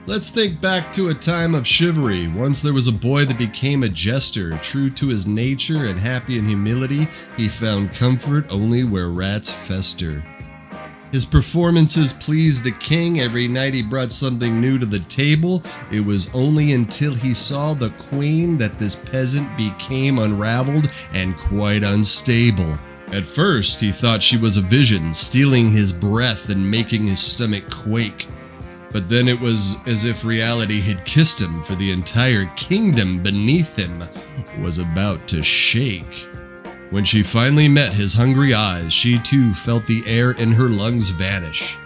Let's think back to a time of chivalry. Once there was a boy that became a jester. True to his nature and happy in humility, he found comfort only where rats fester. His performances pleased the king. Every night he brought something new to the table. It was only until he saw the queen that this peasant became unraveled and quite unstable. At first, he thought she was a vision, stealing his breath and making his stomach quake. But then it was as if reality had kissed him, for the entire kingdom beneath him was about to shake. When she finally met his hungry eyes, she too felt the air in her lungs vanish.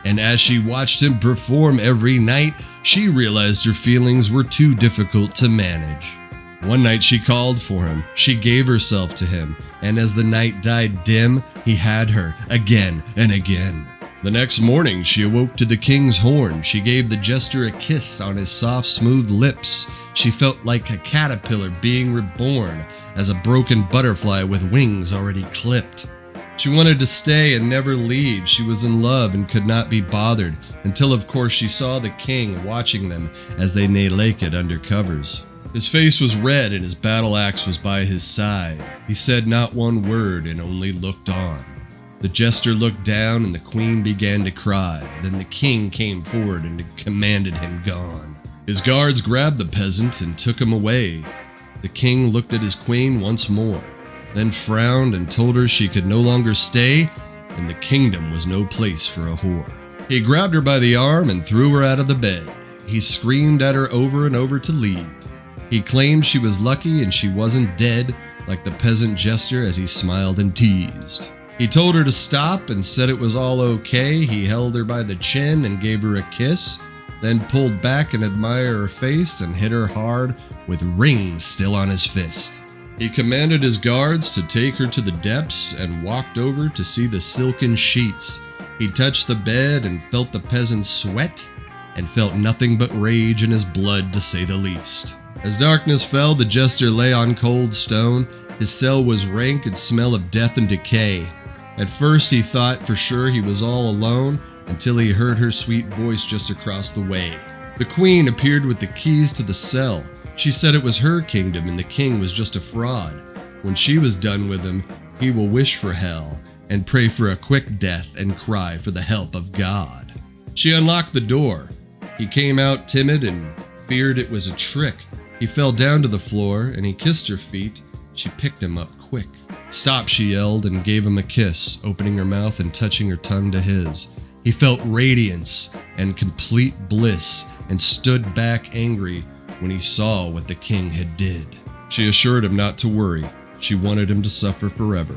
And as she watched him perform every night, she realized her feelings were too difficult to manage. One night she called for him, she gave herself to him, and as the night died dim, he had her again and again. The next morning she awoke to the king's horn. She gave the jester a kiss on his soft, smooth lips. She felt like a caterpillar being reborn, as a broken butterfly with wings already clipped. She wanted to stay and never leave. She was in love and could not be bothered, until of course she saw the king watching them as they lay naked under covers. His face was red and his battle axe was by his side. He said not one word and only looked on. The jester looked down and the queen began to cry. Then the king came forward and commanded him gone. His guards grabbed the peasant and took him away. The king looked at his queen once more, then frowned and told her she could no longer stay, and the kingdom was no place for a whore. He grabbed her by the arm and threw her out of the bed. He screamed at her over and over to leave. He claimed she was lucky and she wasn't dead, like the peasant jester, as he smiled and teased. He told her to stop and said it was all okay. He held her by the chin and gave her a kiss, then pulled back and admired her face and hit her hard with rings still on his fist. He commanded his guards to take her to the depths and walked over to see the silken sheets. He touched the bed and felt the peasant's sweat and felt nothing but rage in his blood, to say the least. As darkness fell, the jester lay on cold stone. His cell was rank and smell of death and decay. At first he thought for sure he was all alone, until he heard her sweet voice just across the way. The queen appeared with the keys to the cell. She said it was her kingdom and the king was just a fraud. When she was done with him, he will wish for hell and pray for a quick death and cry for the help of God. She unlocked the door. He came out timid and feared it was a trick. He fell down to the floor and he kissed her feet. She picked him up quick. "Stop," she yelled and gave him a kiss, opening her mouth and touching her tongue to his. He felt radiance and complete bliss and stood back angry when he saw what the king had did. She assured him not to worry. She wanted him to suffer forever.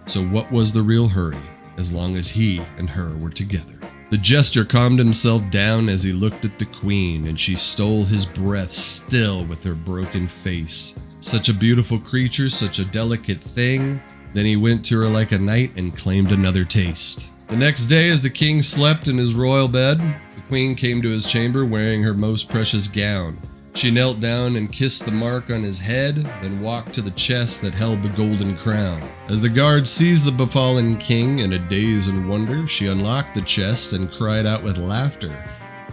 So what was the real hurry, as long as he and her were together? The jester calmed himself down as he looked at the queen, and she stole his breath still with her broken face. Such a beautiful creature, such a delicate thing. Then he went to her like a knight and claimed another taste. The next day, as the king slept in his royal bed, the queen came to his chamber wearing her most precious gown. She knelt down and kissed the mark on his head, then walked to the chest that held the golden crown. As the guards seized the befallen king in a daze and wonder, she unlocked the chest and cried out with laughter.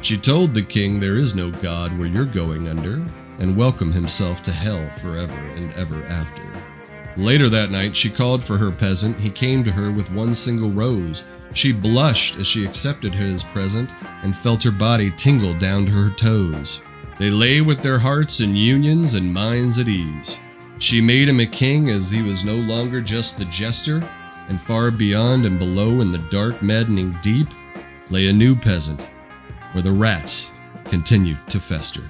She told the king there is no God where you're going under, and welcomed himself to hell forever and ever after. Later that night, she called for her peasant. He came to her with one single rose. She blushed as she accepted his present and felt her body tingle down to her toes. They lay with their hearts in unions and minds at ease. She made him a king, as he was no longer just the jester, and far beyond and below in the dark, maddening deep lay a new peasant, where the rats continued to fester.